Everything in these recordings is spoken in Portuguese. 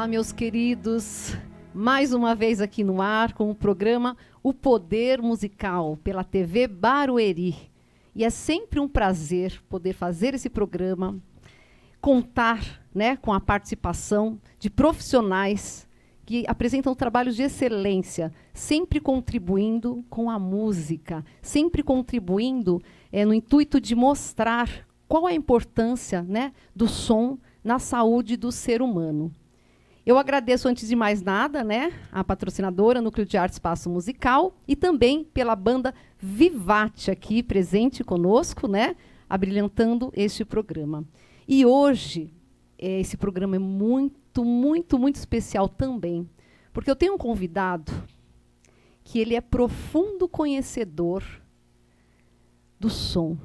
Olá, meus queridos. Mais uma vez aqui no ar com o programa O Poder Musical, pela TV Barueri. E é sempre um prazer poder fazer esse programa, contar, né, com a participação de profissionais que apresentam trabalhos de excelência, sempre contribuindo com a música, sempre contribuindo no intuito de mostrar qual a importância, né, do som na saúde do ser humano. Eu agradeço, antes de mais nada, né, a patrocinadora Núcleo de Arte Espaço Musical e também pela banda Vivate aqui presente conosco, né, abrilhantando este programa. E hoje esse programa é muito, muito, muito especial também, porque eu tenho um convidado que ele é profundo conhecedor do som,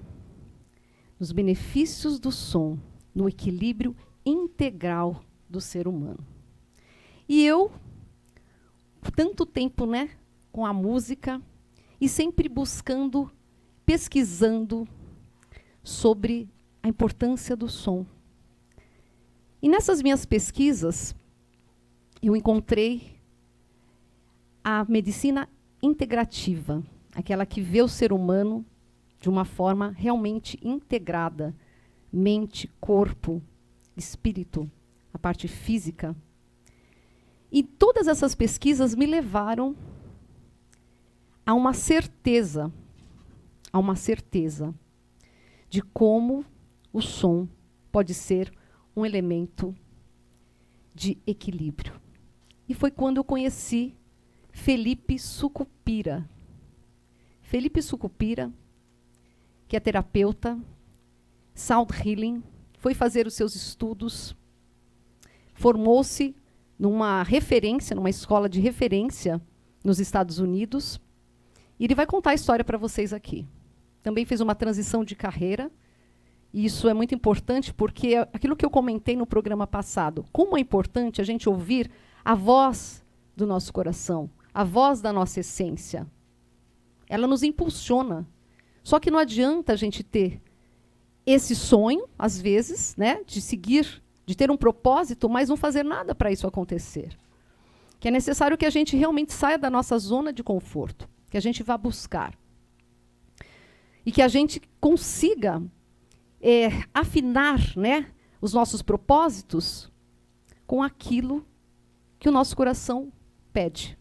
dos benefícios do som, no equilíbrio integral do ser humano. E eu, tanto tempo, né, com a música, e sempre buscando, pesquisando sobre a importância do som. E nessas minhas pesquisas, eu encontrei a medicina integrativa, aquela que vê o ser humano de uma forma realmente integrada, mente, corpo, espírito, a parte física. E todas essas pesquisas me levaram a uma certeza de como o som pode ser um elemento de equilíbrio. E foi quando eu conheci Felipe Sucupira. Felipe Sucupira, que é terapeuta, sound healing, foi fazer os seus estudos, formou-se numa escola de referência nos Estados Unidos. E ele vai contar a história para vocês aqui. Também fez uma transição de carreira. E isso é muito importante porque aquilo que eu comentei no programa passado, como é importante a gente ouvir a voz do nosso coração, a voz da nossa essência. Ela nos impulsiona. Só que não adianta a gente ter esse sonho, às vezes, né, de seguir, de ter um propósito, mas não fazer nada para isso acontecer. Que é necessário que a gente realmente saia da nossa zona de conforto, que a gente vá buscar. E que a gente consiga afinar, né, os nossos propósitos com aquilo que o nosso coração pede.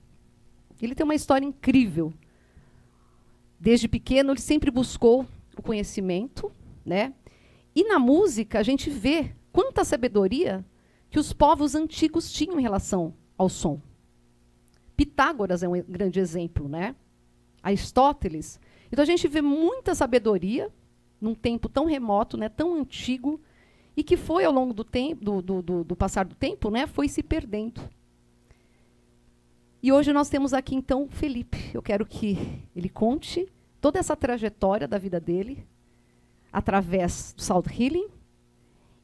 Ele tem uma história incrível. Desde pequeno, ele sempre buscou o conhecimento, né? E na música, a gente vê quanta sabedoria que os povos antigos tinham em relação ao som. Pitágoras é um grande exemplo, né? Aristóteles. Então, a gente vê muita sabedoria num tempo tão remoto, né, tão antigo, e que foi, ao longo do tempo, do passar do tempo, né, foi se perdendo. E hoje nós temos aqui, então, Felipe. Eu quero que ele conte toda essa trajetória da vida dele, através do sound healing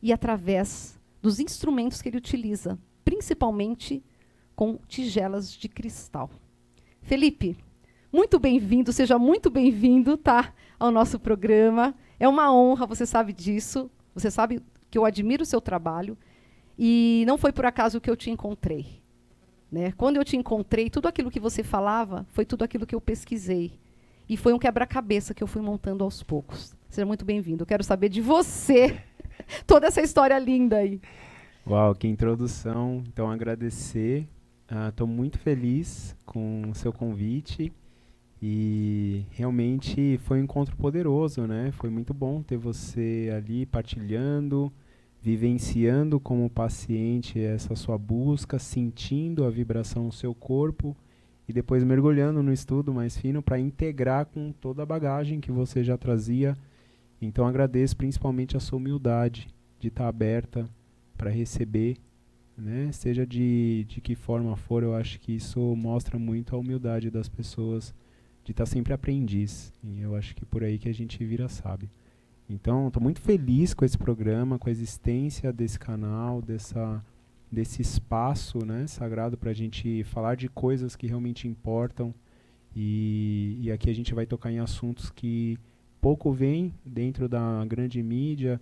e através dos instrumentos que ele utiliza, principalmente com tigelas de cristal. Felipe, muito bem-vindo, seja muito bem-vindo, tá, ao nosso programa. É uma honra, você sabe disso, você sabe que eu admiro o seu trabalho, e não foi por acaso que eu te encontrei. Né? Quando eu te encontrei, tudo aquilo que você falava foi tudo aquilo que eu pesquisei. E foi um quebra-cabeça que eu fui montando aos poucos. Seja muito bem-vindo. Eu quero saber de você toda essa história linda aí. Uau, que introdução. Então, agradecer. Estou muito feliz com o seu convite. E realmente foi um encontro poderoso, né? Foi muito bom ter você ali partilhando, vivenciando como paciente essa sua busca, sentindo a vibração no seu corpo e depois mergulhando no estudo mais fino para integrar com toda a bagagem que você já trazia. Então agradeço principalmente a sua humildade de estar aberta para receber, né? Seja de que forma for, eu acho que isso mostra muito a humildade das pessoas de estar sempre aprendiz. E eu acho que por aí que a gente vira sábio. Então, estou muito feliz com esse programa, com a existência desse canal, desse espaço, né, sagrado para a gente falar de coisas que realmente importam. E aqui a gente vai tocar em assuntos que pouco vêm dentro da grande mídia,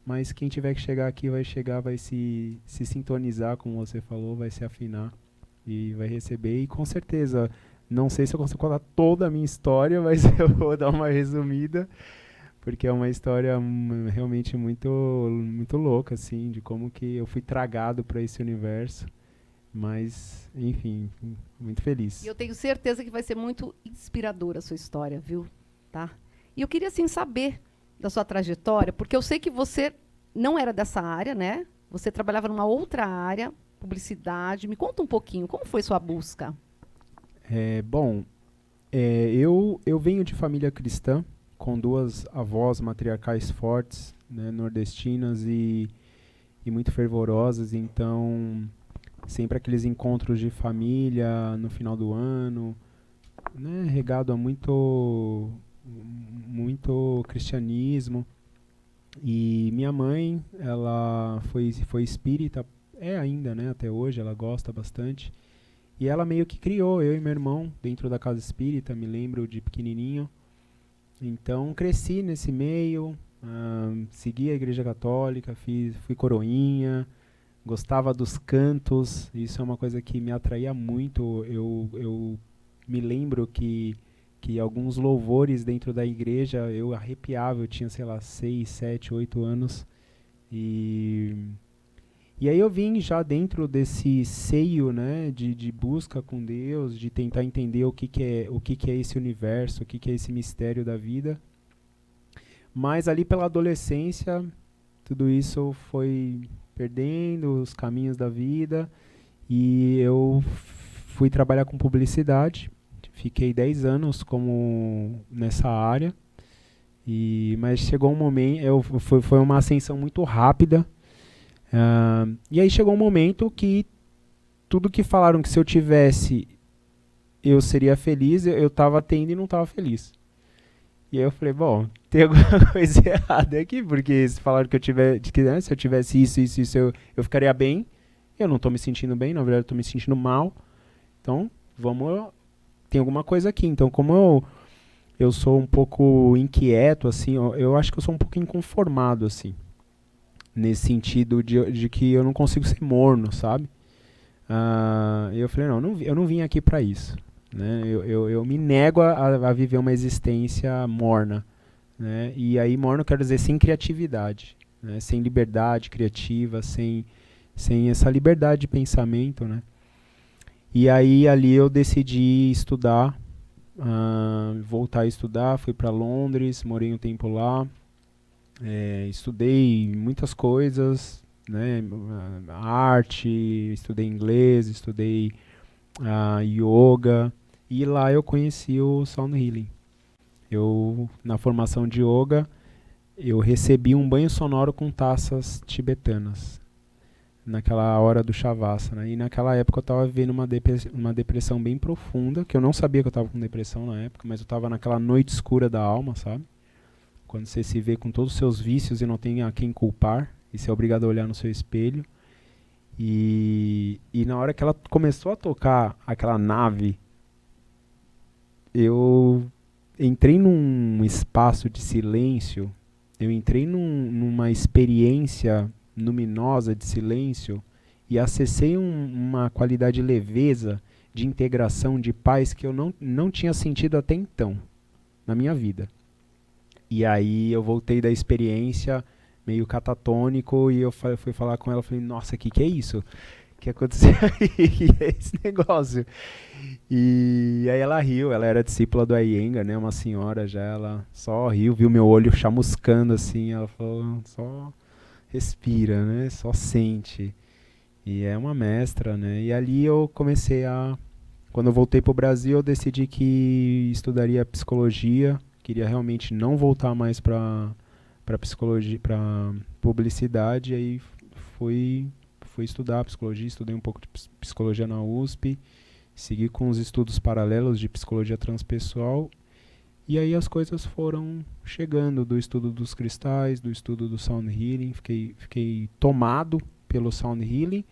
mas quem tiver que chegar aqui vai chegar, vai se sintonizar, como você falou, vai se afinar e vai receber. E com certeza, não sei se eu consigo contar toda a minha história, mas eu vou dar uma resumida, porque é uma história realmente muito louca, assim, de como que eu fui tragado para esse universo. Mas, enfim, muito E feliz. eu tenho certeza que vai ser muito inspiradora a sua história, viu? Tá? E eu queria, assim, saber da sua trajetória, porque eu sei que você não era dessa área, né? Você trabalhava numa outra área, publicidade. Me conta um pouquinho, como foi sua busca? Bom, eu venho de família cristã, com duas avós matriarcais fortes, né, nordestinas e muito fervorosas, então sempre aqueles encontros de família no final do ano, né, regado a muito cristianismo. E minha mãe, ela foi espírita, é ainda, né, até hoje, ela gosta bastante. E ela meio que criou eu e meu irmão dentro da casa espírita, me lembro de pequenininho. Então cresci nesse meio, segui a igreja católica, fui coroinha, gostava dos cantos, isso é uma coisa que me atraía muito. Eu me lembro que alguns louvores dentro da igreja eu arrepiava, eu tinha, sei lá, 6, 7, 8 anos. E, e aí eu vim já dentro desse seio, né, de busca com Deus, de tentar entender o que que é esse universo, o que que é esse mistério da vida. Mas ali pela adolescência, tudo isso foi perdendo os caminhos da vida e eu fui trabalhar com publicidade. Fiquei 10 anos como nessa área. Mas chegou um momento, foi uma ascensão muito rápida. E aí chegou um momento que tudo que falaram que se eu tivesse eu seria feliz, eu estava tendo e não estava feliz. E aí eu falei, bom, tem alguma coisa errada aqui, porque se falaram que né, se eu tivesse isso, eu ficaria bem. Eu não estou me sentindo bem, na verdade eu estou me sentindo mal. Então, tem alguma coisa aqui. Então, como eu sou um pouco inquieto, assim, eu acho que eu sou um pouco inconformado, assim, nesse sentido de que eu não consigo ser morno, sabe? E eu falei, não, eu não vim aqui para isso. Né? Eu me nego a viver uma existência morna. Né? E aí morno quero dizer sem criatividade, né? Sem liberdade criativa, sem essa liberdade de pensamento. Né? E aí ali eu decidi estudar, voltar a estudar, fui para Londres, morei um tempo lá, estudei muitas coisas, né? Arte, estudei inglês, estudei yoga, e lá eu conheci o Sound Healing. Na formação de yoga, eu recebi um banho sonoro com taças tibetanas, naquela hora do Shavasana. E naquela época eu estava vivendo uma depressão bem profunda, que eu não sabia que eu estava com depressão na época, mas eu estava naquela noite escura da alma, sabe? Quando você se vê com todos os seus vícios e não tem a quem culpar, e você é obrigado a olhar no seu espelho. E na hora que ela começou a tocar aquela nave, eu entrei num espaço de silêncio, eu entrei numa experiência luminosa de silêncio e acessei uma qualidade de leveza, de integração, de paz que eu não tinha sentido até então na minha vida. E aí eu voltei da experiência meio catatônico e eu fui falar com ela, falei, nossa, o que é isso? O que aconteceu aí? Que é esse negócio? E aí ela riu, ela era discípula do Iyengar, né, uma senhora já, ela só riu, viu meu olho chamuscando assim, ela falou, só respira, né, só sente. E é uma mestra, né, e ali eu comecei quando eu voltei pro Brasil, eu decidi que estudaria psicologia, queria realmente não voltar mais para psicologia, para publicidade, aí fui estudar psicologia, estudei um pouco de psicologia na USP, segui com os estudos paralelos de psicologia transpessoal, e aí as coisas foram chegando do estudo dos cristais, do estudo do Sound Healing, fiquei tomado pelo Sound Healing,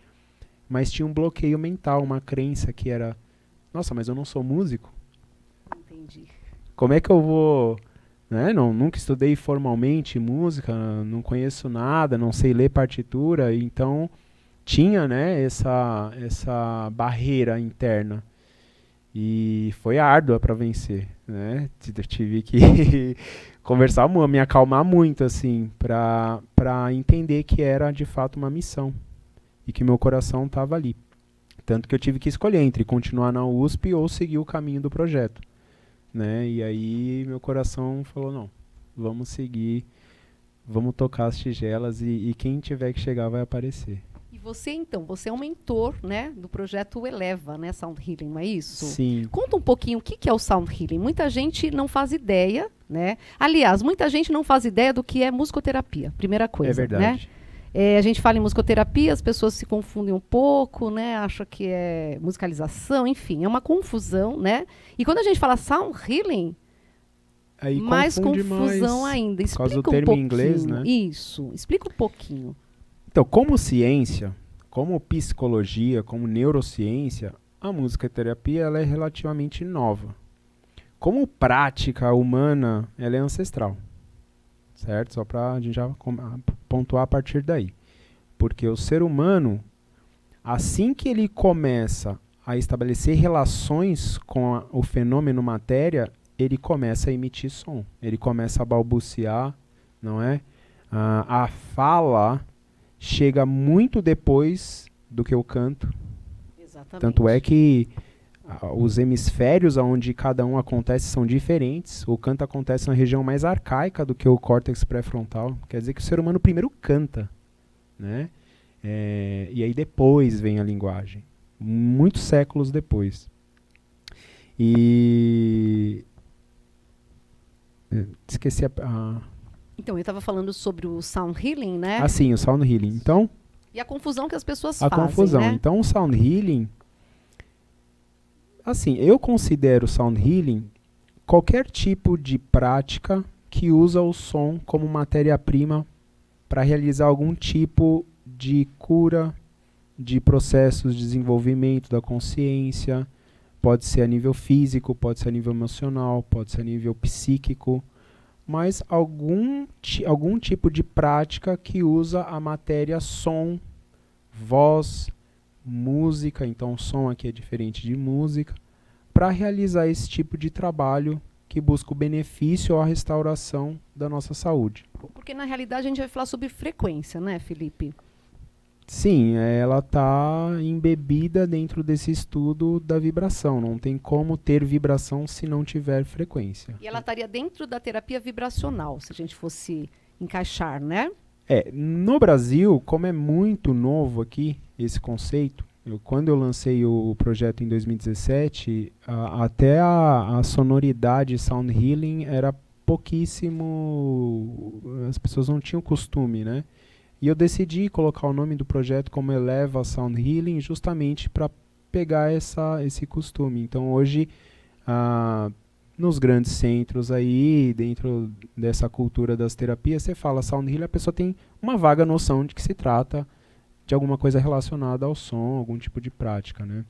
mas tinha um bloqueio mental, uma crença que era, nossa, mas eu não sou músico? Entendi. Como é que eu vou né? Nunca estudei formalmente música, não conheço nada, não sei ler partitura, então tinha, né, essa barreira interna. E foi árdua para vencer, né? Tive que conversar, me acalmar muito, assim, para entender que era de fato uma missão e que meu coração estava ali. Tanto que eu tive que escolher entre continuar na USP ou seguir o caminho do projeto, né? E aí meu coração falou, não, vamos seguir, vamos tocar as tigelas e quem tiver que chegar vai aparecer. E você, então, você é um mentor, né, do projeto Eleva, né, Sound Healing, não é isso? Sim. Conta um pouquinho o que é o Sound Healing. Muita gente não faz ideia, né? Aliás, muita gente não faz ideia do que é musicoterapia, primeira coisa. É verdade. Né? A gente fala em musicoterapia, as pessoas se confundem um pouco, né? Acham que é musicalização, enfim, é uma confusão, né? E quando a gente fala Sound Healing, aí mais confusão mais, ainda. Explica por causa do um termo pouquinho. em inglês, né? Isso, explica um pouquinho. Então, como ciência, como psicologia, como neurociência, a musicoterapia ela é relativamente nova. Como prática humana, ela é ancestral, certo? Só para a gente já pontuar a partir daí. Porque o ser humano, assim que ele começa a estabelecer relações com o fenômeno matéria, ele começa a emitir som, ele começa a balbuciar, não é? A fala chega muito depois do que o canto. Exatamente. Tanto é que os hemisférios onde cada um acontece são diferentes. O canto acontece na região mais arcaica do que o córtex pré-frontal. Quer dizer que o ser humano primeiro canta, né? E aí depois vem a linguagem. Muitos séculos depois. E... esqueci Então, eu estava falando sobre o Sound Healing, né? Ah, sim, o Sound Healing. Então... E a confusão que as pessoas fazem, a confusão. né? Então, o Sound Healing... Assim, eu considero Sound Healing qualquer tipo de prática que usa o som como matéria-prima para realizar algum tipo de cura, de processos de desenvolvimento da consciência. Pode ser a nível físico, pode ser a nível emocional, pode ser a nível psíquico, mas algum tipo de prática que usa a matéria som, voz, música, então som aqui é diferente de música, para realizar esse tipo de trabalho que busca o benefício ou a restauração da nossa saúde. Porque na realidade a gente vai falar sobre frequência, né, Felipe? Sim, ela está embebida dentro desse estudo da vibração. Não tem como ter vibração se não tiver frequência. E ela estaria dentro da terapia vibracional, se a gente fosse encaixar, né? No Brasil, como é muito novo aqui esse conceito, quando eu lancei o projeto em 2017, até a sonoridade Sound Healing era pouquíssimo, as pessoas não tinham costume, né? E eu decidi colocar o nome do projeto como Eleva Sound Healing justamente para pegar esse costume. Então hoje, nos grandes centros aí, dentro dessa cultura das terapias, você fala Sound Healing, a pessoa tem uma vaga noção de que se trata de alguma coisa relacionada ao som, algum tipo de prática, né?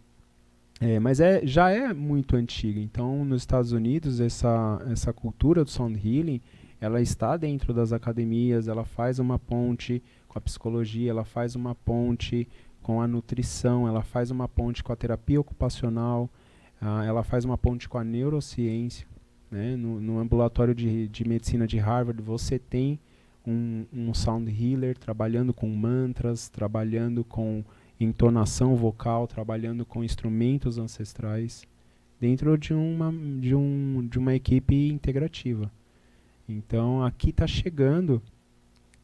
Mas já é muito antiga. Então, nos Estados Unidos, essa cultura do Sound Healing, ela está dentro das academias, ela faz uma ponte com a psicologia, ela faz uma ponte com a nutrição, ela faz uma ponte com a terapia ocupacional, ela faz uma ponte com a neurociência, né? No ambulatório de medicina de Harvard, você tem um sound healer trabalhando com mantras, trabalhando com entonação vocal, trabalhando com instrumentos ancestrais, dentro de uma equipe integrativa. Então, aqui está chegando,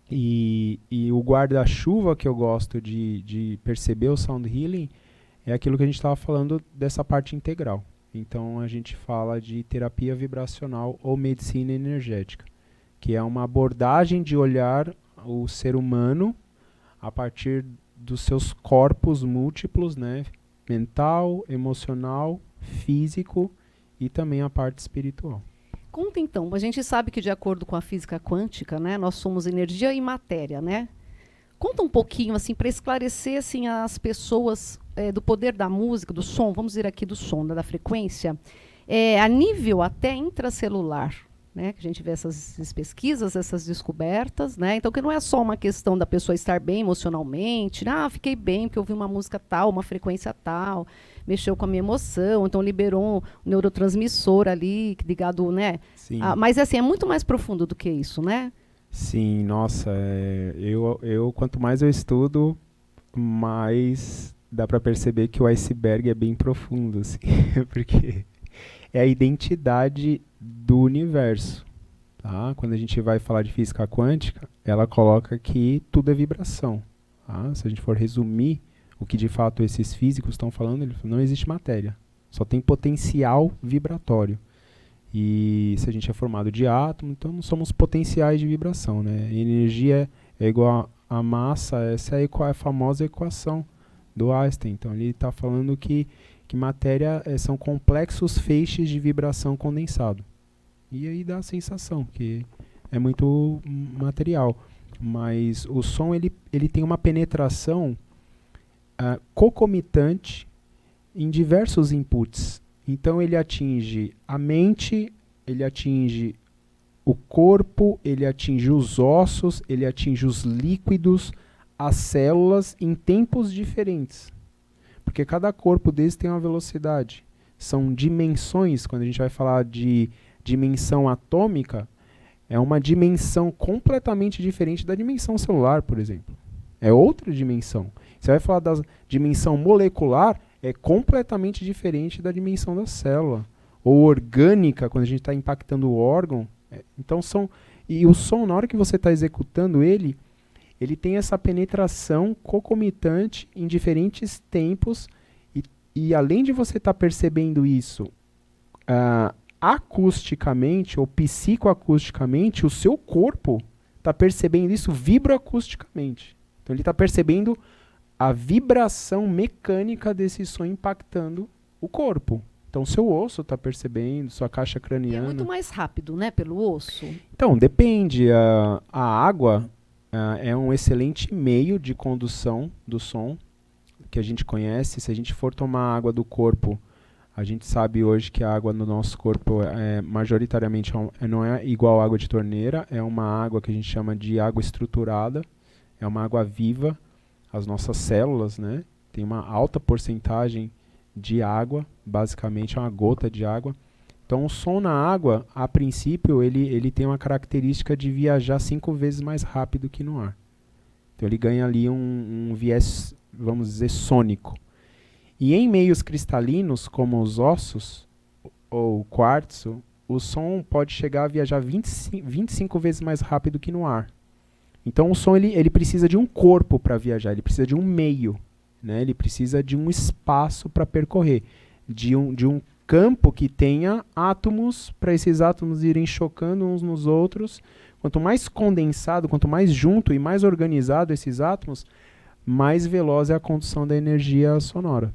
e o guarda-chuva que eu gosto de perceber o Sound Healing é aquilo que a gente estava falando dessa parte integral. Então, a gente fala de terapia vibracional ou medicina energética, que é uma abordagem de olhar o ser humano a partir dos seus corpos múltiplos, né? Mental, emocional, físico e também a parte espiritual. Conta então, a gente sabe que de acordo com a física quântica, né, nós somos energia e matéria, né? Conta um pouquinho assim para esclarecer assim as pessoas do poder da música, do som, vamos dizer aqui do som, da frequência, a nível até intracelular. né, que a gente vê essas pesquisas, essas descobertas, né? Então, que não é só uma questão da pessoa estar bem emocionalmente, fiquei bem porque eu ouvi uma música tal, uma frequência tal, mexeu com a minha emoção, então liberou um neurotransmissor ali ligado, né? Sim. Mas assim, é muito mais profundo do que isso, né? Sim, nossa, eu quanto mais eu estudo, mais dá para perceber que o iceberg é bem profundo, assim, porque é a identidade do universo, tá? Quando a gente vai falar de física quântica, ela coloca que tudo é vibração, tá? Se a gente for resumir o que de fato esses físicos estão falando, ele fala, não existe matéria, só tem potencial vibratório. E se a gente é formado de átomo, então não somos potenciais de vibração, né? Energia é igual a massa, essa é a famosa equação do Einstein. Então ele está falando que matéria são complexos feixes de vibração condensado. E aí dá a sensação que é muito material. Mas o som ele tem uma penetração concomitante em diversos inputs. Então ele atinge a mente, ele atinge o corpo, ele atinge os ossos, ele atinge os líquidos, as células em tempos diferentes. Porque cada corpo desse tem uma velocidade. São dimensões, quando a gente vai falar de dimensão atômica, é uma dimensão completamente diferente da dimensão celular, por exemplo. É outra dimensão. Você vai falar da dimensão molecular, é completamente diferente da dimensão da célula. Ou orgânica, quando a gente está impactando o órgão. Então e o som, na hora que você está executando ele tem essa penetração concomitante em diferentes tempos. E além de você estar percebendo isso acusticamente ou psicoacusticamente, o seu corpo está percebendo isso vibroacusticamente. Então ele está percebendo a vibração mecânica desse som impactando o corpo. Então, seu osso está percebendo, sua caixa craniana. E é muito mais rápido, né, pelo osso? Então, depende. A água é um excelente meio de condução do som que a gente conhece. Se a gente for tomar água do corpo, a gente sabe hoje que a água no nosso corpo majoritariamente não é igual à água de torneira. É uma água que a gente chama de água estruturada. É uma água viva. As nossas células, né, tem uma alta porcentagem de água, basicamente é uma gota de água. Então o som na água, a princípio, ele tem uma característica de viajar 5 vezes mais rápido que no ar. Então ele ganha ali um viés, vamos dizer, sônico. E em meios cristalinos, como os ossos ou o quartzo, o som pode chegar a viajar 25 vezes mais rápido que no ar. Então o som ele precisa de um corpo para viajar, ele precisa de um meio, né? Ele precisa de um espaço para percorrer, de um campo que tenha átomos, para esses átomos irem chocando uns nos outros. Quanto mais condensado, quanto mais junto e mais organizado esses átomos, mais veloz é a condução da energia sonora.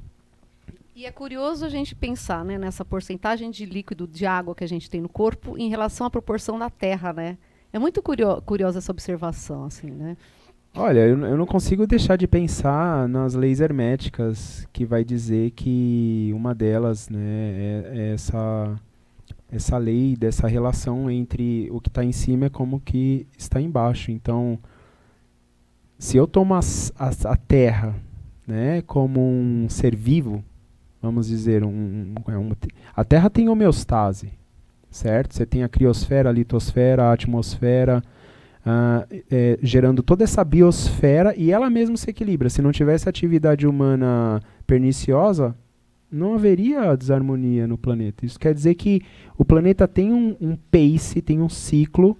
E é curioso a gente pensar, né, nessa porcentagem de líquido de água que a gente tem no corpo em relação à proporção da Terra, né? É muito curiosa essa observação, assim, né? Olha, eu não consigo deixar de pensar nas leis herméticas, que vai dizer que uma delas, né, é essa lei dessa relação entre o que está em cima e como que está embaixo. Então, se eu tomo a Terra, né, como um ser vivo, vamos dizer, a Terra tem homeostase, certo? Você tem a criosfera, a litosfera, a atmosfera, gerando toda essa biosfera, e ela mesma se equilibra. Se não tivesse atividade humana perniciosa, não haveria desarmonia no planeta. Isso quer dizer que o planeta tem um pace, tem um ciclo,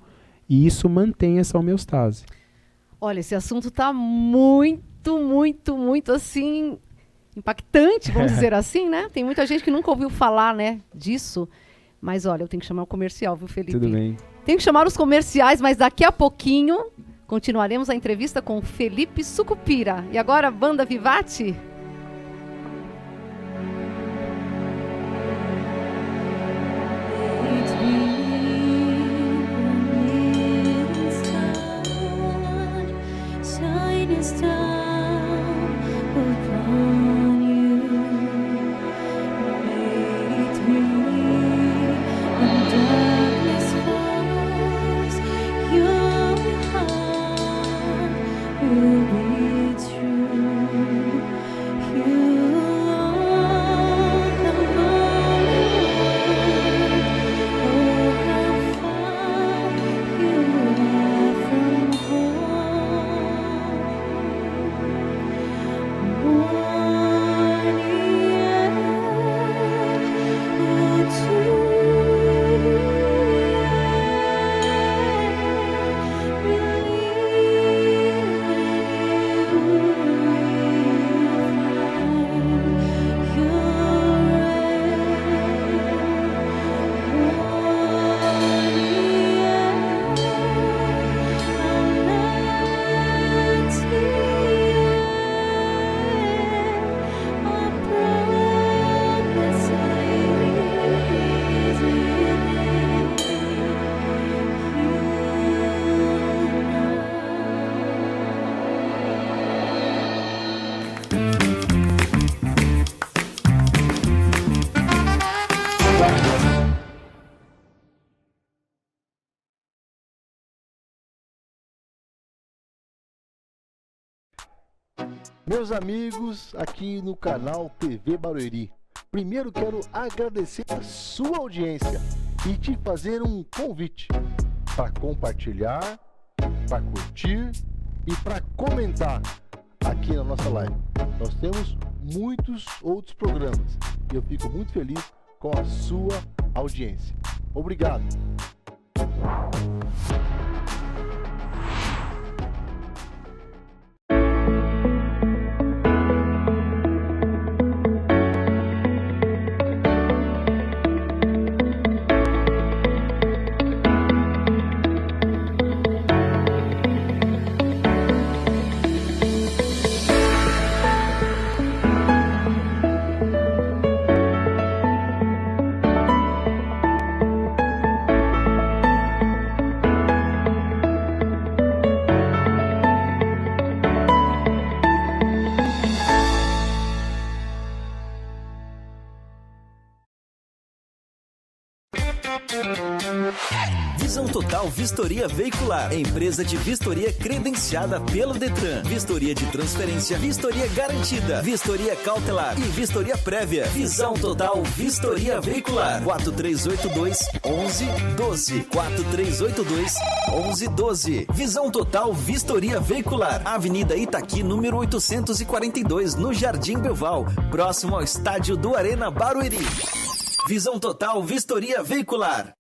e isso mantém essa homeostase. Olha, esse assunto está muito, muito, muito assim impactante, vamos dizer assim, né? Tem muita gente que nunca ouviu falar, né, disso. Mas olha, eu tenho que chamar o comercial, viu, Felipe? Tudo bem. Tenho que chamar os comerciais, mas daqui a pouquinho continuaremos a entrevista com Felipe Sucupira. E agora, Banda Vivati? Darkness falls. Meus amigos aqui no canal TV Barueri, primeiro quero agradecer a sua audiência e te fazer um convite para compartilhar, para curtir e para comentar aqui na nossa live. Nós temos muitos outros programas e eu fico muito feliz com a sua audiência. Obrigado. Visão Total Vistoria Veicular, empresa de vistoria credenciada pelo Detran, vistoria de transferência, vistoria garantida, vistoria cautelar e vistoria prévia. Visão Total Vistoria Veicular, 4382-1112, 4382-1112. Visão Total Vistoria Veicular, Avenida Itaqui, número 842, no Jardim Belval, próximo ao estádio do Arena Barueri. Visão Total Vistoria Veicular.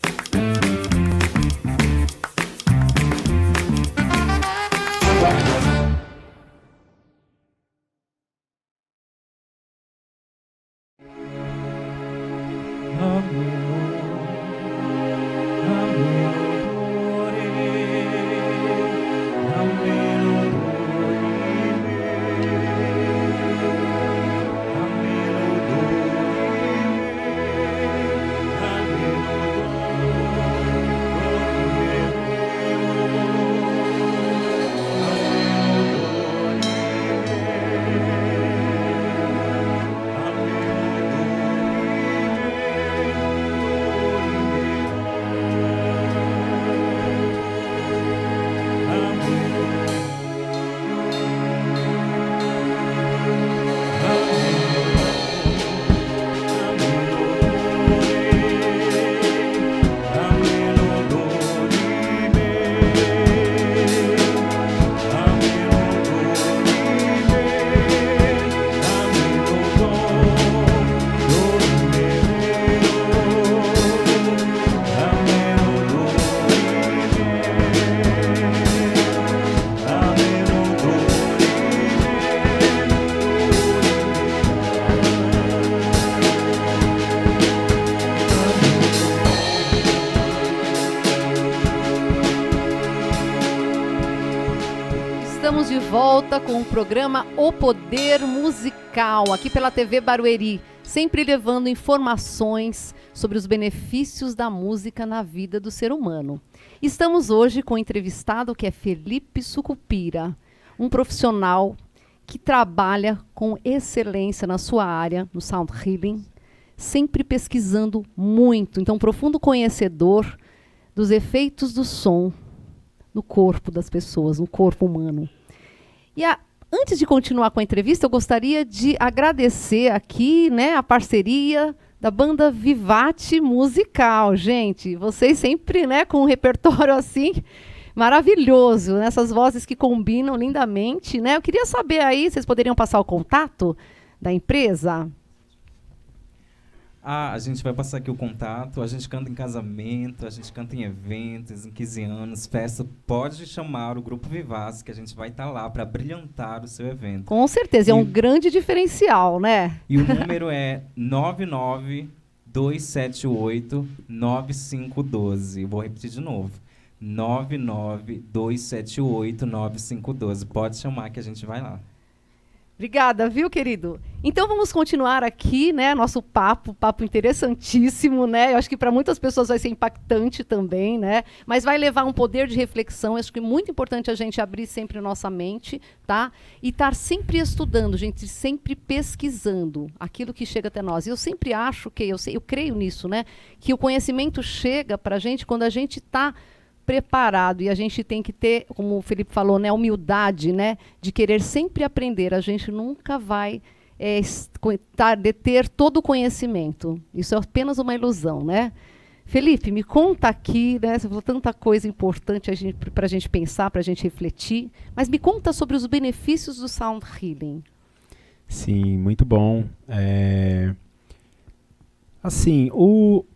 Estamos de volta com o programa O Poder Musical, aqui pela TV Barueri, sempre levando informações sobre os benefícios da música na vida do ser humano. Estamos hoje com um entrevistado que é Felipe Sucupira, um profissional que trabalha com excelência na sua área, no sound healing, sempre pesquisando muito, então profundo conhecedor dos efeitos do som no corpo das pessoas, no corpo humano. E antes de continuar com a entrevista, eu gostaria de agradecer aqui, né, a parceria da banda Vivate Musical. Gente, vocês sempre, né, com um repertório assim maravilhoso, né, essas vozes que combinam lindamente, né? Eu queria saber aí, vocês poderiam passar o contato da empresa? A gente vai passar aqui o contato, a gente canta em casamento, a gente canta em eventos, em 15 anos, festa. Pode chamar o Grupo Vivace, que a gente vai estar lá para brilhantar o seu evento. Com certeza, é um grande diferencial, né? E o número é 99278-9512. Vou repetir de novo. 99278-9512. Pode chamar que a gente vai lá. Obrigada, viu, querido? Então vamos continuar aqui, né, nosso papo interessantíssimo, né? Eu acho que para muitas pessoas vai ser impactante também, né? Mas vai levar um poder de reflexão. Eu acho que é muito importante a gente abrir sempre nossa mente, tá? E estar sempre estudando, gente, sempre pesquisando aquilo que chega até nós. E eu sempre acho que, eu creio nisso, né? Que o conhecimento chega para a gente quando a gente está preparado e a gente tem que ter, como o Felipe falou, né, humildade, né, de querer sempre aprender. A gente nunca vai deter todo o conhecimento. Isso é apenas uma ilusão, né? Felipe, me conta aqui, né, você falou tanta coisa importante para a gente pensar, para a gente refletir, mas me conta sobre os benefícios do Sound Healing. Sim, muito bom. Assim,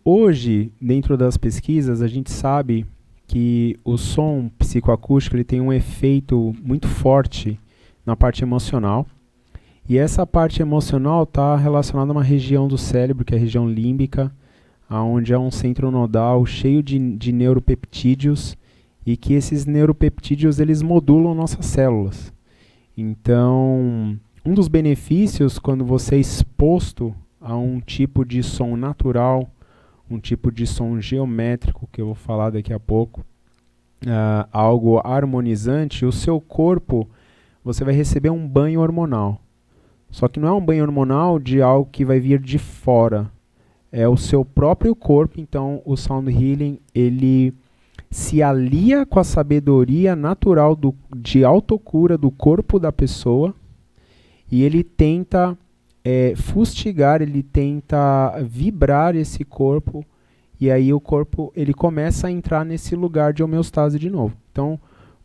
hoje, dentro das pesquisas, a gente sabe que o som psicoacústico ele tem um efeito muito forte na parte emocional. E essa parte emocional está relacionada a uma região do cérebro, que é a região límbica, onde é um centro nodal cheio de neuropeptídeos, e que esses neuropeptídeos eles modulam nossas células. Então, um dos benefícios quando você é exposto a um tipo de som natural, um tipo de som geométrico, que eu vou falar daqui a pouco, algo harmonizante, o seu corpo, você vai receber um banho hormonal. Só que não é um banho hormonal de algo que vai vir de fora. É o seu próprio corpo. Então, o Sound Healing, ele se alia com a sabedoria natural de autocura do corpo da pessoa e ele tenta fustigar, ele tenta vibrar esse corpo e aí o corpo ele começa a entrar nesse lugar de homeostase de novo. Então,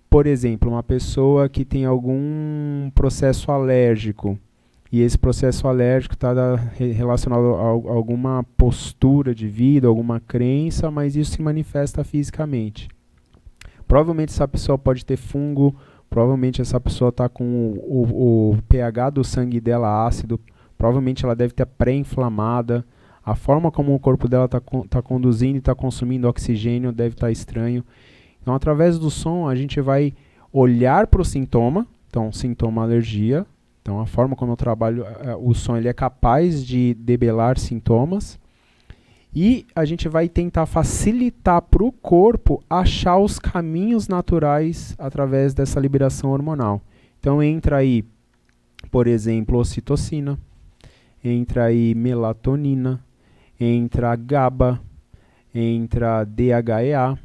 por exemplo, uma pessoa que tem algum processo alérgico e esse processo alérgico está relacionado a alguma postura de vida, alguma crença, mas isso se manifesta fisicamente. Provavelmente essa pessoa pode ter fungo, provavelmente essa pessoa está com o pH do sangue dela ácido, provavelmente ela deve estar pré-inflamada, a forma como o corpo dela está conduzindo e está consumindo oxigênio deve estar estranho. Então, através do som, a gente vai olhar para o sintoma, então, sintoma alergia. Então, a forma como eu trabalho, o som ele é capaz de debelar sintomas. E a gente vai tentar facilitar para o corpo achar os caminhos naturais através dessa liberação hormonal. Então, entra aí, por exemplo, ocitocina, entra aí melatonina, entra GABA, entra DHEA.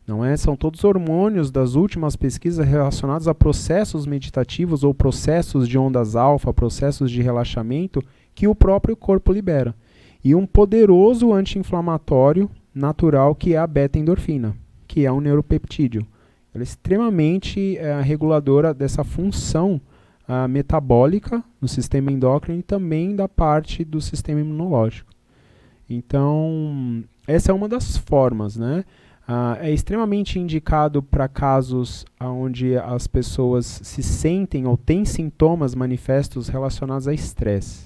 Não é? São todos hormônios das últimas pesquisas relacionados a processos meditativos ou processos de ondas alfa, processos de relaxamento que o próprio corpo libera. E um poderoso anti-inflamatório natural que é a beta-endorfina, que é um neuropeptídeo. Ela é extremamente reguladora dessa função metabólica no sistema endócrino e também da parte do sistema imunológico. Então, essa é uma das formas, né? É extremamente indicado para casos onde as pessoas se sentem ou têm sintomas manifestos relacionados a estresse.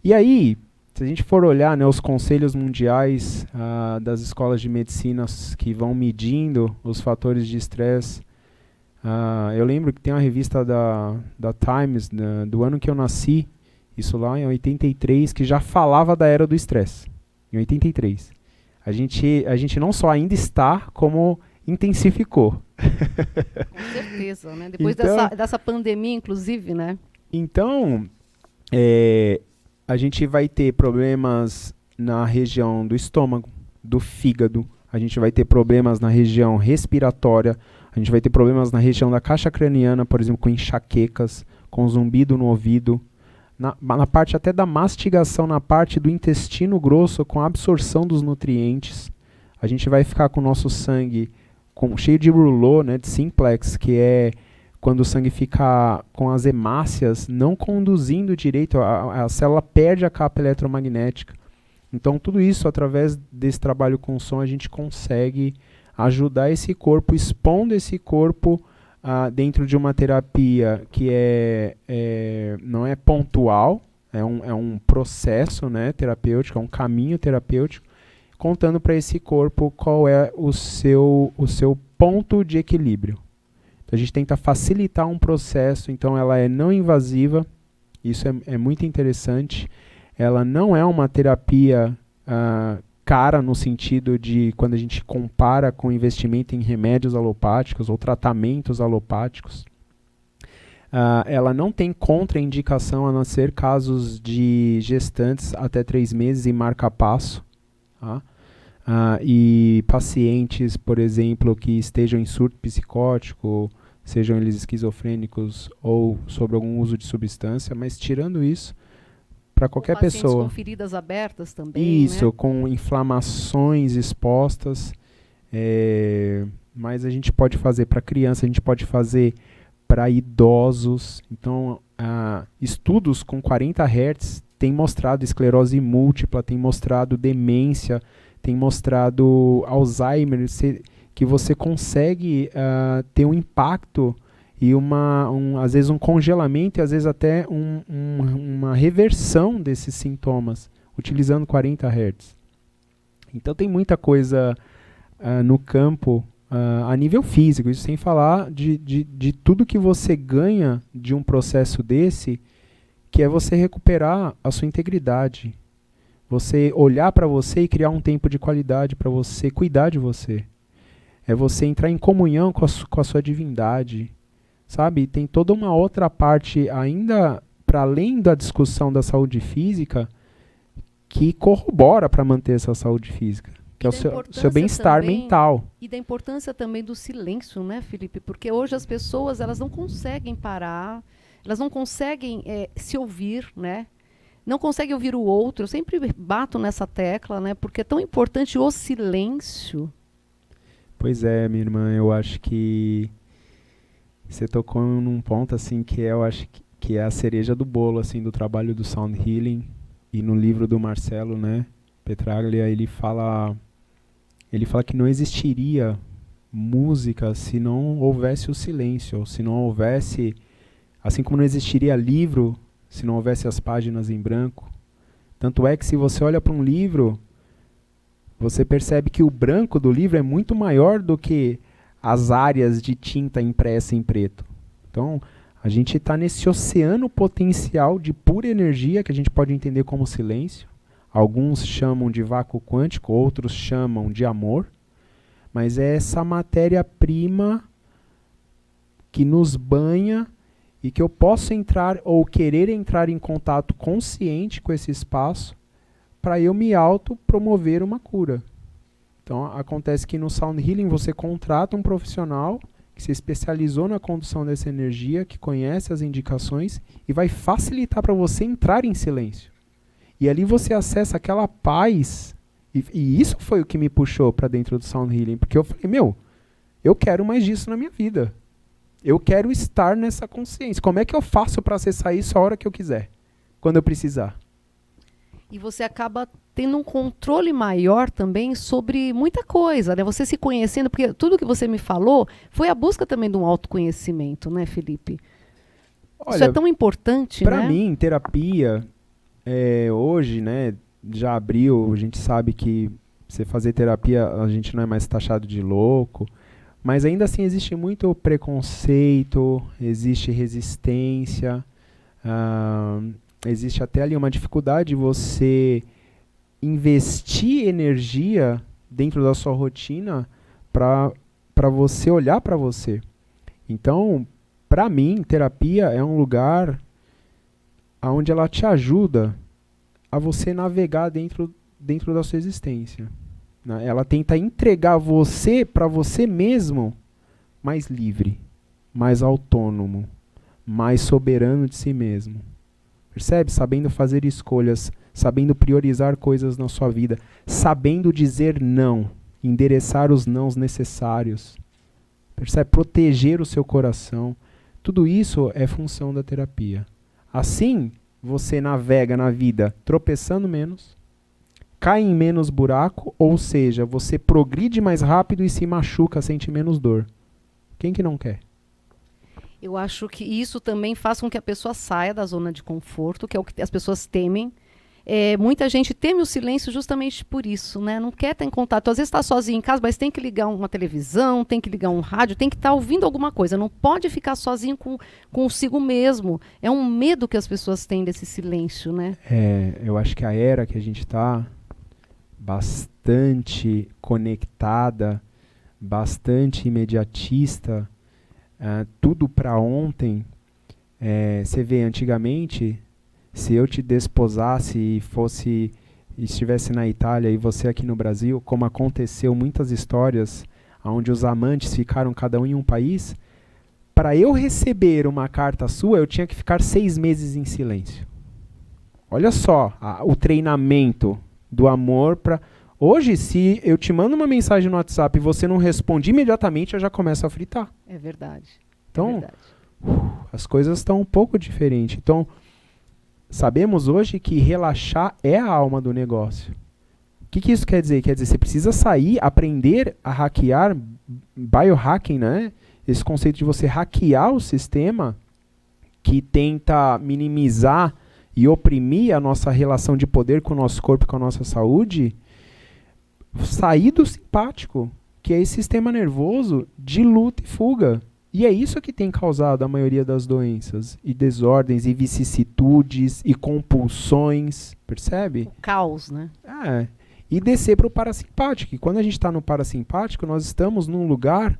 E aí, se a gente for olhar, né, os conselhos mundiais das escolas de medicina que vão medindo os fatores de estresse, eu lembro que tem uma revista da Times, do ano que eu nasci, isso lá em 83, que já falava da era do estresse, em 83. A gente não só ainda está, como intensificou. Com certeza, né? Depois então, dessa pandemia, inclusive, né? Então, a gente vai ter problemas na região do estômago, do fígado, a gente vai ter problemas na região respiratória, a gente vai ter problemas na região da caixa craniana, por exemplo, com enxaquecas, com zumbido no ouvido, na parte até da mastigação, na parte do intestino grosso, com a absorção dos nutrientes. A gente vai ficar com o nosso sangue cheio de rouleau, né, de simplex, que é quando o sangue fica com as hemácias não conduzindo direito, a célula perde a capa eletromagnética. Então, tudo isso, através desse trabalho com som, a gente consegue ajudar esse corpo, expondo esse corpo dentro de uma terapia que não é pontual, é um processo, né, terapêutico, é um caminho terapêutico, contando para esse corpo qual é o seu ponto de equilíbrio. Então, a gente tenta facilitar um processo, então ela é não invasiva, isso é muito interessante. Ela não é uma terapia cara no sentido de quando a gente compara com investimento em remédios alopáticos ou tratamentos alopáticos. Ela não tem contraindicação a não ser casos de gestantes até 3 meses e marca-passo. Tá? e pacientes, por exemplo, que estejam em surto psicótico, sejam eles esquizofrênicos ou sobre algum uso de substância, mas tirando isso, para qualquer pacientes pessoa. Com feridas abertas também. Isso, né? com inflamações expostas. Mas a gente pode fazer para criança, a gente pode fazer para idosos. Então, estudos com 40 Hz têm mostrado esclerose múltipla, têm mostrado demência, têm mostrado Alzheimer, que você consegue ter um impacto e às vezes um congelamento e às vezes até uma reversão desses sintomas, utilizando 40 Hz. Então tem muita coisa no campo a nível físico, isso sem falar de tudo que você ganha de um processo desse, que é você recuperar a sua integridade. Você olhar para você e criar um tempo de qualidade para você cuidar de você. É você entrar em comunhão com a sua divindade. Sabe? Tem toda uma outra parte ainda, para além da discussão da saúde física, que corrobora para manter essa saúde física, que é o seu bem-estar mental. E da importância também do silêncio, né, Felipe? Porque hoje as pessoas elas não conseguem parar, elas não conseguem se ouvir, né? Não conseguem ouvir o outro. Eu sempre bato nessa tecla, né? Porque é tão importante o silêncio. Pois é, minha irmã, eu acho que você tocou num ponto assim que eu acho que é a cereja do bolo assim do trabalho do Sound Healing. E no livro do Marcelo, né, Petraglia, ele fala que não existiria música se não houvesse o silêncio, se não houvesse, assim como não existiria livro se não houvesse as páginas em branco. Tanto é que se você olha para um livro, você percebe que o branco do livro é muito maior do que as áreas de tinta impressa em preto. Então, a gente está nesse oceano potencial de pura energia que a gente pode entender como silêncio. Alguns chamam de vácuo quântico, outros chamam de amor. Mas é essa matéria-prima que nos banha e que eu posso entrar ou querer entrar em contato consciente com esse espaço para eu me autopromover uma cura. Então, acontece que no Sound Healing você contrata um profissional que se especializou na condução dessa energia, que conhece as indicações e vai facilitar para você entrar em silêncio. E ali você acessa aquela paz. E isso foi o que me puxou para dentro do Sound Healing, porque eu falei, eu quero mais disso na minha vida. Eu quero estar nessa consciência. Como é que eu faço para acessar isso a hora que eu quiser, quando eu precisar? E você acaba tendo um controle maior também sobre muita coisa, né? Você se conhecendo, porque tudo que você me falou foi a busca também de um autoconhecimento, né, Felipe? Olha, isso é tão importante, né? Para mim, terapia, hoje, né, já abriu, a gente sabe que você fazer terapia, a gente não é mais taxado de louco, mas ainda assim existe muito preconceito, existe resistência, existe até ali uma dificuldade de você investir energia dentro da sua rotina para você olhar para você. Então, para mim, terapia é um lugar onde ela te ajuda a você navegar dentro da sua existência. Né? Ela tenta entregar você para você mesmo mais livre, mais autônomo, mais soberano de si mesmo. Percebe? Sabendo fazer escolhas, sabendo priorizar coisas na sua vida, sabendo dizer não, endereçar os nãos necessários. Percebe? Proteger o seu coração. Tudo isso é função da terapia. Assim, você navega na vida tropeçando menos, cai em menos buraco, ou seja, você progride mais rápido e se machuca, sente menos dor. Quem que não quer? Eu acho que isso também faz com que a pessoa saia da zona de conforto, que é o que as pessoas temem. Muita gente teme o silêncio justamente por isso, né? Não quer estar em contato. Às vezes está sozinho em casa, mas tem que ligar uma televisão, tem que ligar um rádio, tem que estar ouvindo alguma coisa. Não pode ficar sozinho consigo mesmo. É um medo que as pessoas têm desse silêncio, né? Eu acho que a era que a gente está bastante conectada, bastante imediatista, tudo para ontem. Você vê, antigamente, se eu te desposasse e fosse estivesse na Itália e você aqui no Brasil, como aconteceu muitas histórias onde os amantes ficaram cada um em um país, para eu receber uma carta sua, eu tinha que ficar 6 meses em silêncio. Olha só o treinamento do amor para... Hoje, se eu te mando uma mensagem no WhatsApp e você não responde imediatamente, eu já começo a fritar. É verdade. Então, é verdade. As coisas estão um pouco diferentes. Então, sabemos hoje que relaxar é a alma do negócio. O que isso quer dizer? Quer dizer, você precisa sair, aprender a hackear, biohacking, né? Esse conceito de você hackear o sistema que tenta minimizar e oprimir a nossa relação de poder com o nosso corpo e com a nossa saúde, sair do simpático, que é esse sistema nervoso de luta e fuga. E é isso que tem causado a maioria das doenças, e desordens, e vicissitudes, e compulsões, percebe? O caos, né? E descer para o parasimpático. E quando a gente está no parasimpático, nós estamos num lugar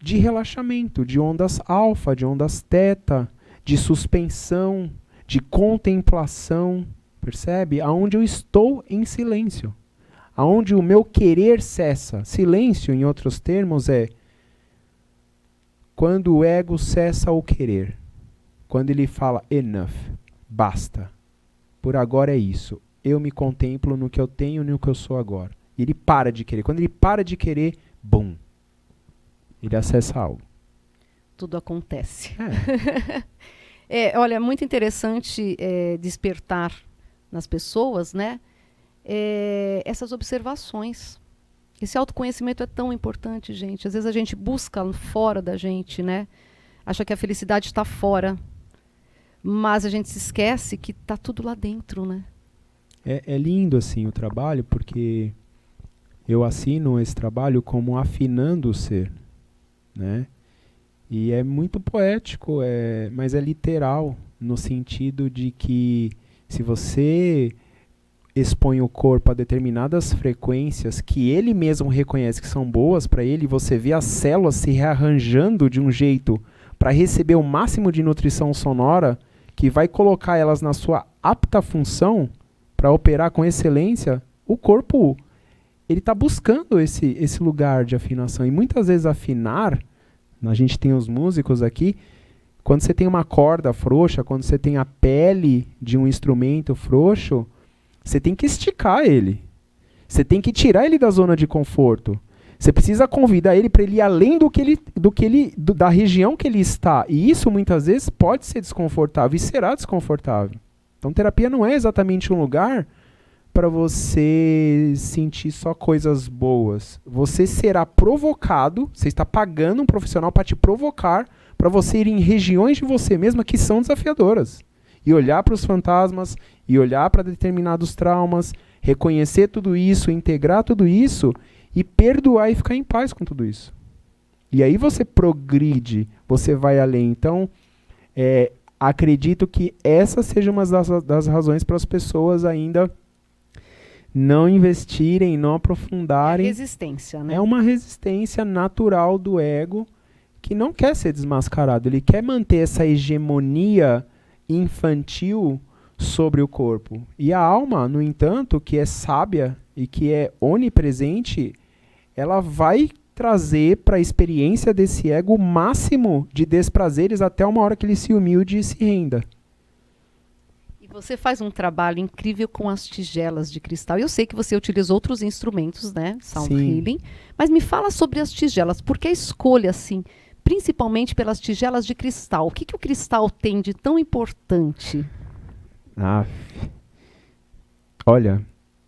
de relaxamento, de ondas alfa, de ondas teta, de suspensão, de contemplação, percebe? Aonde eu estou em silêncio. Aonde o meu querer cessa. Silêncio, em outros termos, é quando o ego cessa o querer. Quando ele fala, enough, basta. Por agora é isso. Eu me contemplo no que eu tenho e no que eu sou agora. Ele para de querer. Quando ele para de querer, bum. Ele acessa algo. Tudo acontece. Olha, é muito interessante despertar nas pessoas, né? Essas observações. Esse autoconhecimento é tão importante, gente. Às vezes a gente busca fora da gente, né? Acha que a felicidade está fora. Mas a gente se esquece que está tudo lá dentro, né? É lindo, assim, o trabalho, porque eu assino esse trabalho como afinando o ser, né? E é muito poético, mas é literal, no sentido de que se você expõe o corpo a determinadas frequências que ele mesmo reconhece que são boas para ele, você vê as células se rearranjando de um jeito para receber o máximo de nutrição sonora que vai colocar elas na sua apta função para operar com excelência, o corpo ele está buscando esse lugar de afinação. E muitas vezes afinar, a gente tem os músicos aqui, quando você tem uma corda frouxa, quando você tem a pele de um instrumento frouxo, você tem que esticar ele. Você tem que tirar ele da zona de conforto. Você precisa convidar ele para ele ir além da região que ele está. E isso muitas vezes pode ser desconfortável e será desconfortável. Então terapia não é exatamente um lugar para você sentir só coisas boas. Você será provocado, você está pagando um profissional para te provocar, para você ir em regiões de você mesma que são desafiadoras. E olhar para os fantasmas, e olhar para determinados traumas, reconhecer tudo isso, integrar tudo isso, e perdoar e ficar em paz com tudo isso. E aí você progride, você vai além. Então, acredito que essa seja uma das razões para as pessoas ainda não investirem, não aprofundarem. Resistência, né? É uma resistência natural do ego que não quer ser desmascarado. Ele quer manter essa hegemonia infantil sobre o corpo. E a alma, no entanto, que é sábia e que é onipresente, ela vai trazer para a experiência desse ego o máximo de desprazeres até uma hora que ele se humilde e se renda. E você faz um trabalho incrível com as tigelas de cristal. Eu sei que você utiliza outros instrumentos, né? Sound Healing. Mas me fala sobre as tigelas. Por que a escolha, assim, principalmente pelas tigelas de cristal? O que o cristal tem de tão importante? Olha,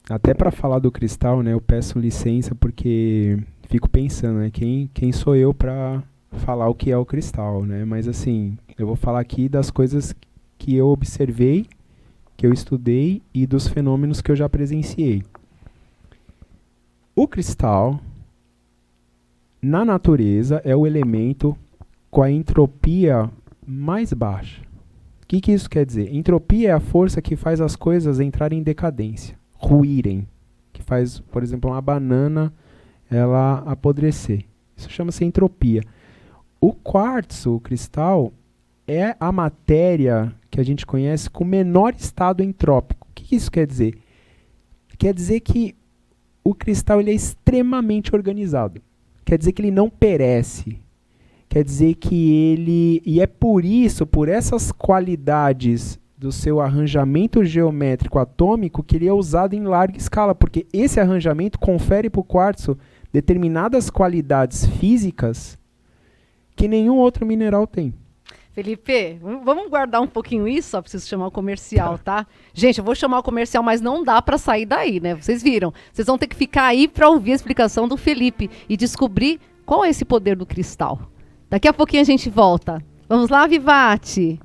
até para falar do cristal, né, eu peço licença porque fico pensando, né, quem sou eu para falar o que é o cristal, né? Mas assim, eu vou falar aqui das coisas que eu observei, que eu estudei e dos fenômenos que eu já presenciei. O cristal, na natureza, é o elemento com a entropia mais baixa. O que isso quer dizer? Entropia é a força que faz as coisas entrarem em decadência, ruírem, que faz, por exemplo, uma banana ela apodrecer. Isso chama-se entropia. O quartzo, o cristal, é a matéria que a gente conhece com menor estado entrópico. O que isso quer dizer? quer dizer que o cristal ele é extremamente organizado. Quer dizer que ele não perece. Quer dizer que ele... E é por isso, por essas qualidades do seu arranjamento geométrico atômico, que ele é usado em larga escala, porque esse arranjamento confere para o quartzo determinadas qualidades físicas que nenhum outro mineral tem. Felipe, vamos guardar um pouquinho isso, só preciso chamar o comercial, tá? Gente, eu vou chamar o comercial, mas não dá para sair daí, né? Vocês viram. Vocês vão ter que ficar aí para ouvir a explicação do Felipe e descobrir qual é esse poder do cristal. Daqui a pouquinho a gente volta. Vamos lá, Vivate!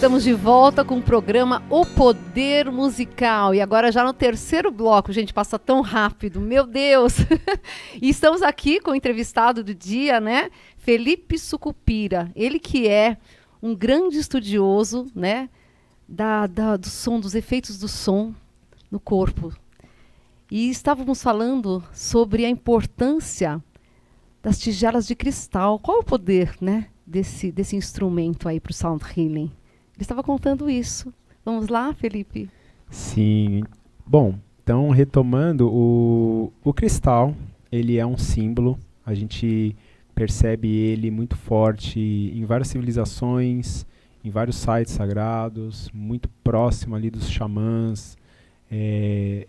Estamos de volta com o programa O Poder Musical. E agora já no terceiro bloco, gente, passa tão rápido, meu Deus! E estamos aqui com o entrevistado do dia, né? Felipe Sucupira. Ele que é um grande estudioso, né? Do som, dos efeitos do som no corpo. E estávamos falando sobre a importância das tigelas de cristal. Qual é o poder, né, desse instrumento aí para o sound healing? Ele estava contando isso. Vamos lá, Felipe? Sim. Bom, então retomando, o cristal, ele é um símbolo. A gente percebe ele muito forte em várias civilizações, em vários sites sagrados, muito próximo ali dos xamãs.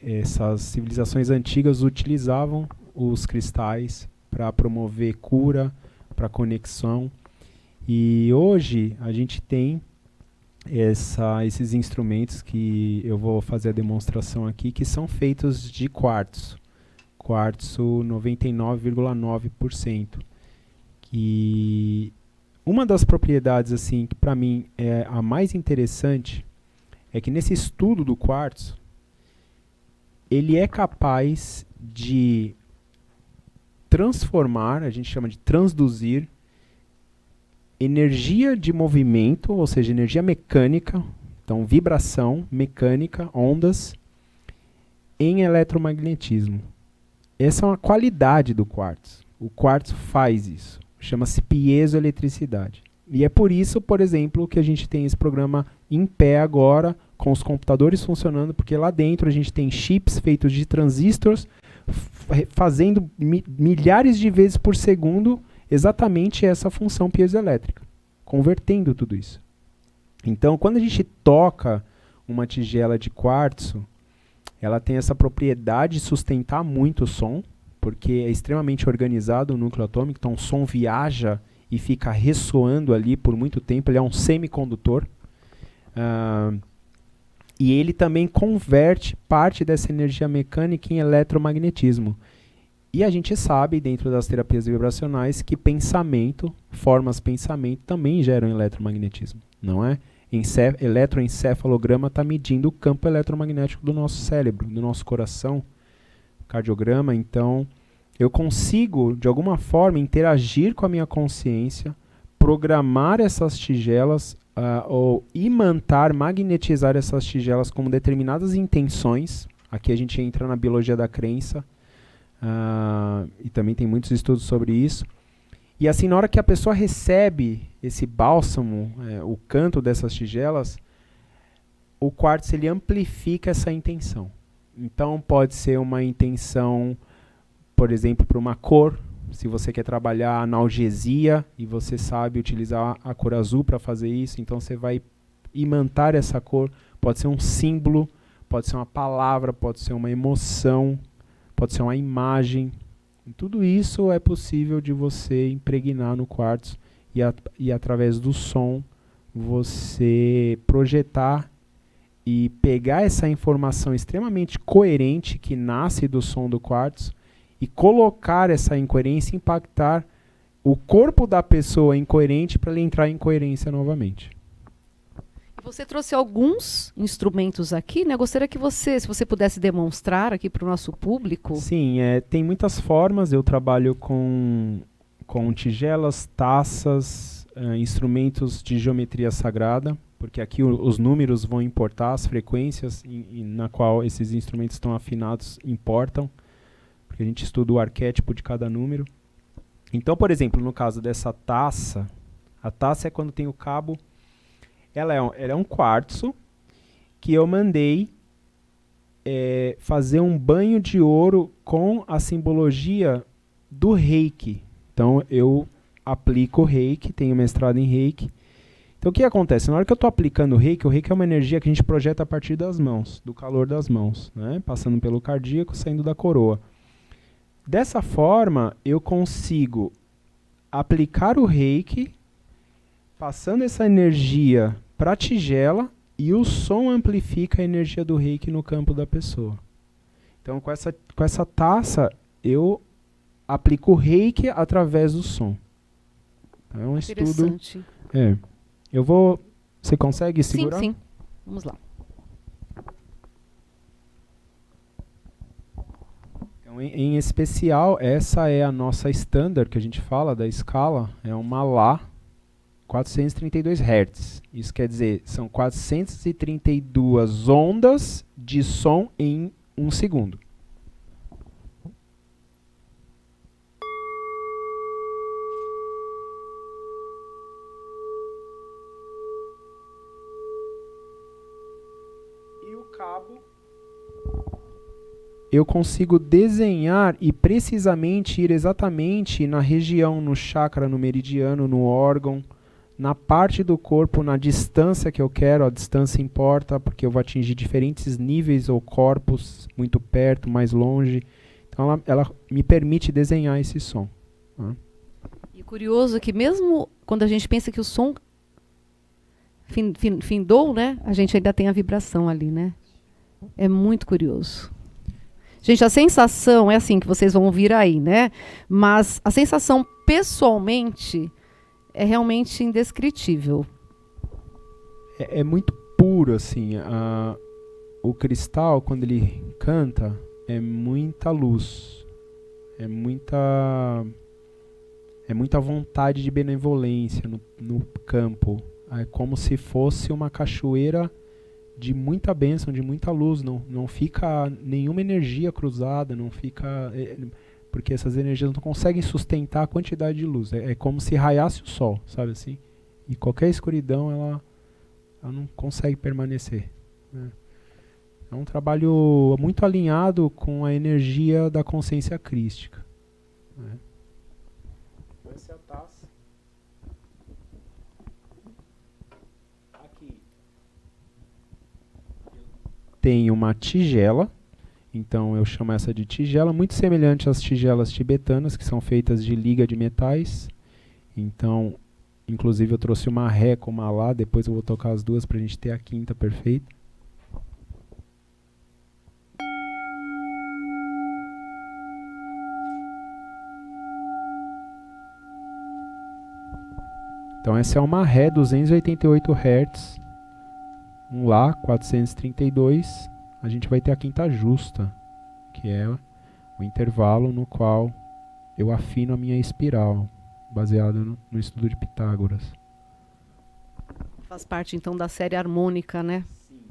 Essas civilizações antigas utilizavam os cristais para promover cura, para conexão. E hoje a gente tem esses instrumentos que eu vou fazer a demonstração aqui, que são feitos de quartzo 99,9%. Que uma das propriedades assim que para mim é a mais interessante é que nesse estudo do quartzo ele é capaz de transformar, a gente chama de transduzir, energia de movimento, ou seja, energia mecânica, então vibração mecânica, ondas, em eletromagnetismo. Essa é uma qualidade do quartzo. O quartzo faz isso. Chama-se piezoeletricidade. E é por isso, por exemplo, que a gente tem esse programa em pé agora, com os computadores funcionando, porque lá dentro a gente tem chips feitos de transistores fazendo milhares de vezes por segundo exatamente essa função piezoelétrica, convertendo tudo isso. Então, quando a gente toca uma tigela de quartzo, ela tem essa propriedade de sustentar muito o som, porque é extremamente organizado o núcleo atômico, então o som viaja e fica ressoando ali por muito tempo, ele é um semicondutor. E ele também converte parte dessa energia mecânica em eletromagnetismo. E a gente sabe, dentro das terapias vibracionais, que pensamento, formas de pensamento, também geram eletromagnetismo, não é? Eletroencefalograma está medindo o campo eletromagnético do nosso cérebro, do nosso coração, cardiograma. Então, eu consigo, de alguma forma, interagir com a minha consciência, programar essas tigelas, ou imantar, magnetizar essas tigelas com determinadas intenções. Aqui a gente entra na biologia da crença, e também tem muitos estudos sobre isso. E assim, na hora que a pessoa recebe esse bálsamo, o canto dessas tigelas, o quartzo ele amplifica essa intenção. Então pode ser uma intenção, por exemplo, para uma cor. Se você quer trabalhar analgesia e você sabe utilizar a cor azul para fazer isso, então você vai imantar essa cor. Pode ser um símbolo, pode ser uma palavra, pode ser uma emoção, pode ser uma imagem. E tudo isso é possível de você impregnar no quartzo e através do som você projetar e pegar essa informação extremamente coerente que nasce do som do quartzo e colocar essa incoerência, impactar o corpo da pessoa incoerente para ele entrar em coerência novamente. Você trouxe alguns instrumentos aqui, né? Gostaria que se você pudesse demonstrar aqui para o nosso público. Sim, tem muitas formas. Eu trabalho com tigelas, taças, instrumentos de geometria sagrada, porque aqui os números vão importar, as frequências na qual esses instrumentos estão afinados importam, porque a gente estuda o arquétipo de cada número. Então, por exemplo, no caso dessa taça, a taça é quando tem o cabo. Ela é um quartzo que eu mandei fazer um banho de ouro com a simbologia do reiki. Então eu aplico o reiki, tenho mestrado em reiki. Então o que acontece? Na hora que eu estou aplicando o reiki é uma energia que a gente projeta a partir das mãos, do calor das mãos, né? Passando pelo cardíaco, saindo da coroa. Dessa forma, eu consigo aplicar o reiki, passando essa energia para a tigela, e o som amplifica a energia do reiki no campo da pessoa. Então, com essa taça, eu aplico o reiki através do som. É um estudo. Interessante. Eu vou Você consegue segurar? Sim, sim. Vamos lá. Então, em especial, essa é a nossa standard, que a gente fala da escala, é uma Lá 432 Hz. Isso quer dizer, são 432 ondas de som em 1 segundo. E o cabo, eu consigo desenhar e precisamente ir exatamente na região, no chakra, no meridiano, no órgão, na parte do corpo, na distância que eu quero. A distância importa porque eu vou atingir diferentes níveis ou corpos, muito perto, mais longe. Então ela me permite desenhar esse som. Né? E o curioso é que mesmo quando a gente pensa que o som findou, né, a gente ainda tem a vibração ali, né? É muito curioso. Gente, a sensação é assim que vocês vão ouvir aí, né? Mas a sensação pessoalmente é realmente indescritível. É muito puro, assim. O cristal, quando ele canta, é muita luz. É muita vontade de benevolência no campo. É como se fosse uma cachoeira de muita bênção, de muita luz. Não fica nenhuma energia cruzada, não fica... porque essas energias não conseguem sustentar a quantidade de luz. É como se raiasse o sol, sabe assim? E qualquer escuridão, ela não consegue permanecer. Né? É um trabalho muito alinhado com a energia da consciência crística. Né? Essa é a taça. Aqui tem uma tigela. Então eu chamo essa de tigela, muito semelhante às tigelas tibetanas, que são feitas de liga de metais. Então, inclusive eu trouxe uma Ré com uma Lá, depois eu vou tocar as duas para a gente ter a quinta perfeita. Então essa é uma Ré 288 Hz, um Lá 432. A gente vai ter a quinta justa, que é o intervalo no qual eu afino a minha espiral, baseado no estudo de Pitágoras. Faz parte, então, da série harmônica, né? Sim.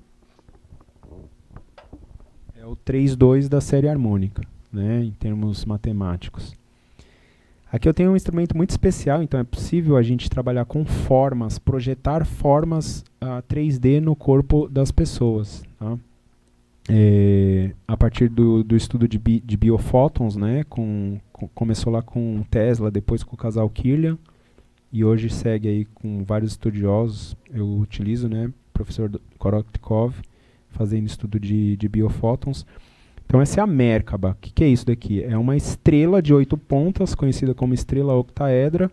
É o 3-2 da série harmônica, né, em termos matemáticos. Aqui eu tenho um instrumento muito especial, então é possível a gente trabalhar com formas, projetar formas 3D no corpo das pessoas, tá? A partir do estudo de biofótons, né, começou lá com Tesla, depois com o casal Kirlian, e hoje segue aí com vários estudiosos. Eu utilizo, né, professor Korotkov, fazendo estudo de biofótons. Então essa é a Merkaba. O que é isso daqui? É uma estrela de 8 pontas, conhecida como estrela octaedra,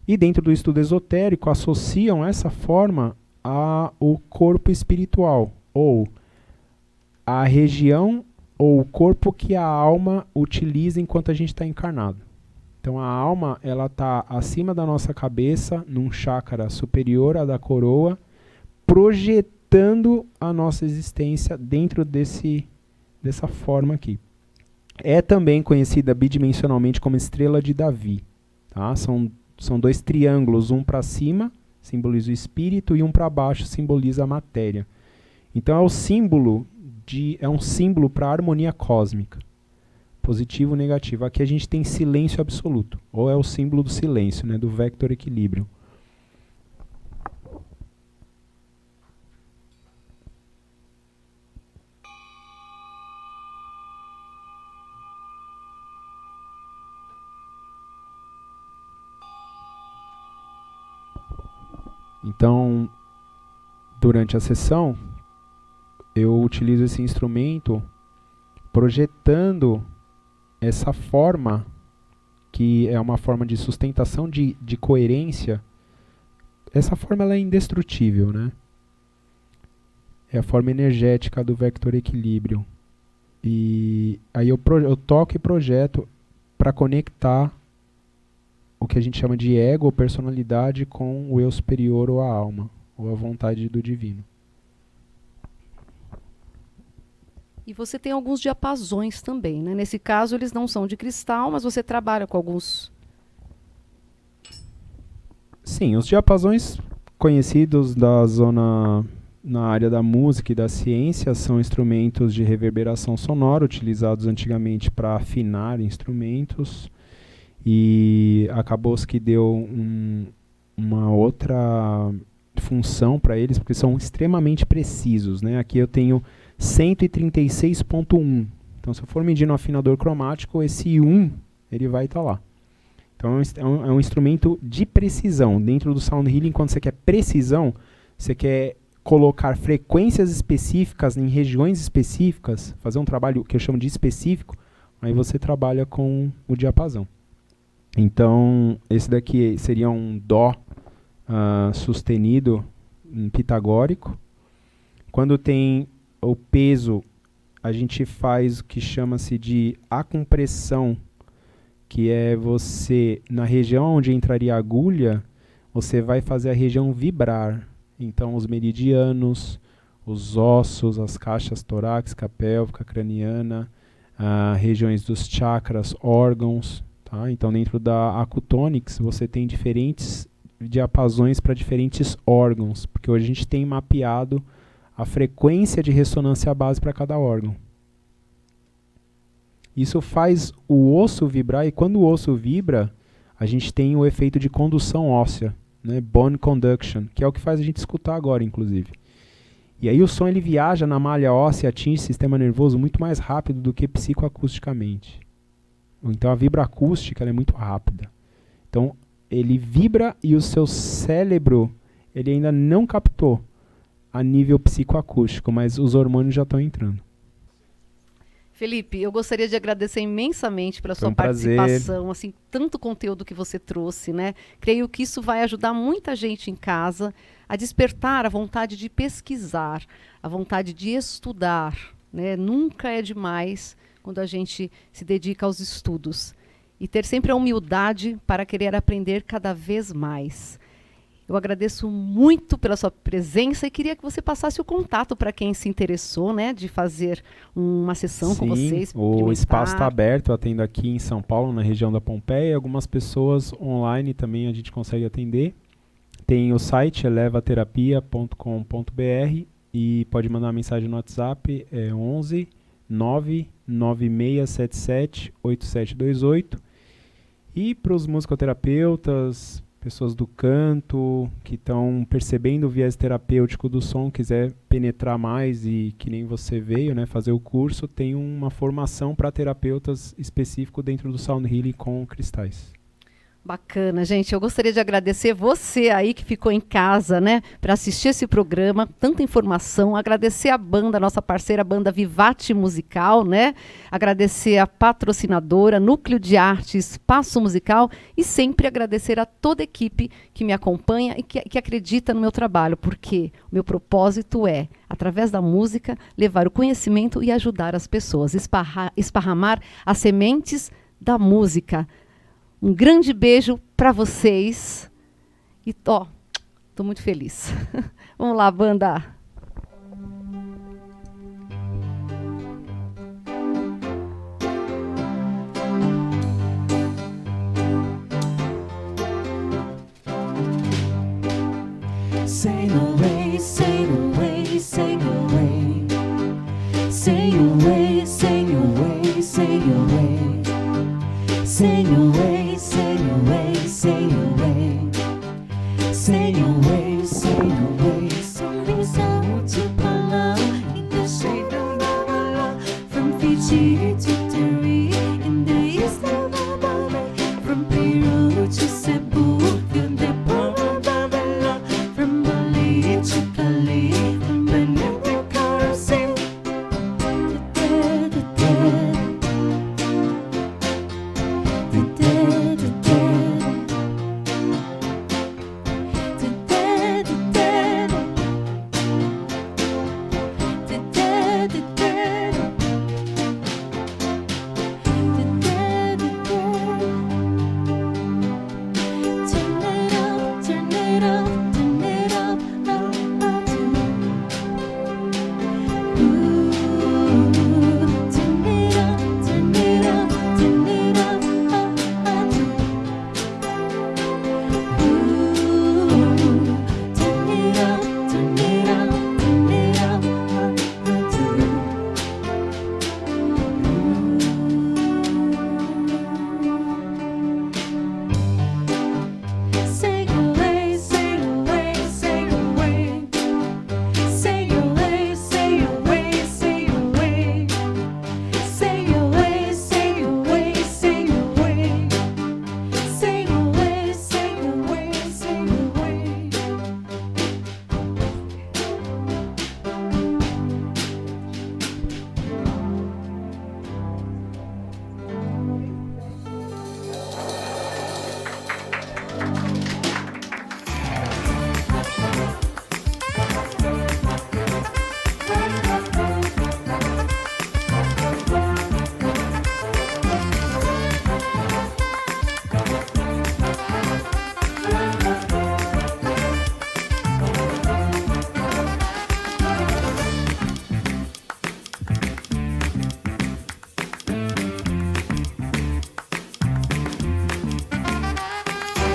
e dentro do estudo esotérico associam essa forma ao corpo espiritual, ou a região ou o corpo que a alma utiliza enquanto a gente está encarnado. Então a alma, ela está acima da nossa cabeça, num chakra superior à da coroa, projetando a nossa existência dentro dessa forma aqui. É também conhecida bidimensionalmente como estrela de Davi. Tá? São dois triângulos, um para cima simboliza o espírito e um para baixo simboliza a matéria. Então é um símbolo para a harmonia cósmica, positivo ou negativo. Aqui a gente tem silêncio absoluto, ou é o símbolo do silêncio, né, do vector equilíbrio. Então, durante a sessão, eu utilizo esse instrumento projetando essa forma, que é uma forma de sustentação de coerência. Essa forma ela é indestrutível, né? É a forma energética do vector equilíbrio. E aí eu toco e projeto para conectar o que a gente chama de ego ou personalidade com o eu superior ou a alma, ou a vontade do divino. E você tem alguns diapasões também, né? Nesse caso, eles não são de cristal, mas você trabalha com alguns... Sim, os diapasões conhecidos da zona na área da música e da ciência são instrumentos de reverberação sonora utilizados antigamente para afinar instrumentos, e acabou-se que deu uma outra função para eles, porque são extremamente precisos, né? Aqui eu tenho 136.1. Então, se eu for medir no afinador cromático, esse 1 ele vai estar lá. Então, é um instrumento de precisão. Dentro do Sound Healing, quando você quer precisão, você quer colocar frequências específicas em regiões específicas, fazer um trabalho que eu chamo de específico, aí você trabalha com o diapasão. Então, esse daqui seria um Dó sustenido pitagórico. Quando tem o peso, a gente faz o que chama-se de acompressão, que é você, na região onde entraria a agulha, você vai fazer a região vibrar. Então, os meridianos, os ossos, as caixas torácica, pélvica, craniana, regiões dos chakras, órgãos. Tá? Então, dentro da Acutonics, você tem diferentes diapasões para diferentes órgãos, porque hoje a gente tem mapeado a frequência de ressonância base para cada órgão. Isso faz o osso vibrar, e quando o osso vibra, a gente tem o efeito de condução óssea, né? Bone conduction, que é o que faz a gente escutar agora, inclusive. E aí o som ele viaja na malha óssea e atinge o sistema nervoso muito mais rápido do que psicoacusticamente. Então a vibroacústica ela é muito rápida. Então ele vibra e o seu cérebro ele ainda não captou a nível psicoacústico, mas os hormônios já estão entrando. Felipe, eu gostaria de agradecer imensamente pela sua participação, assim, tanto conteúdo que você trouxe, né? Creio que isso vai ajudar muita gente em casa a despertar a vontade de pesquisar, a vontade de estudar, né? Nunca é demais quando a gente se dedica aos estudos e ter sempre a humildade para querer aprender cada vez mais. Eu agradeço muito pela sua presença e queria que você passasse o contato para quem se interessou, né, de fazer uma sessão com vocês. O espaço está aberto, eu atendo aqui em São Paulo, na região da Pompeia, algumas pessoas online também a gente consegue atender. Tem o site elevaterapia.com.br e pode mandar uma mensagem no WhatsApp, 11 99677 8728. E para os musicoterapeutas, pessoas do canto, que estão percebendo o viés terapêutico do som, quiser penetrar mais e que nem você veio, né, fazer o curso, tem uma formação para terapeutas específico dentro do Sound Healing com cristais. Bacana, gente. Eu gostaria de agradecer você aí que ficou em casa, né, para assistir esse programa, tanta informação. Agradecer a banda, nossa parceira banda Vivate Musical, né? Agradecer a patrocinadora Núcleo de Arte Espaço Musical e sempre agradecer a toda a equipe que me acompanha e que acredita no meu trabalho, porque o meu propósito é, através da música, levar o conhecimento e ajudar as pessoas, esparramar as sementes da música. Um grande beijo para vocês. E tô muito feliz. Vamos lá, banda. Sail away, sail away, sail away. Sail away, sail away, sail away. Sail away, sail away, sail away. Sail away, sail away. Something sound to Pala in the shade of Nagala. From Fiji to Terry in the east of Babylon. From Peru to Cebu, feel the power of Babylon. From Bali to Cali, from Benin to Karasin.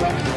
Tchau.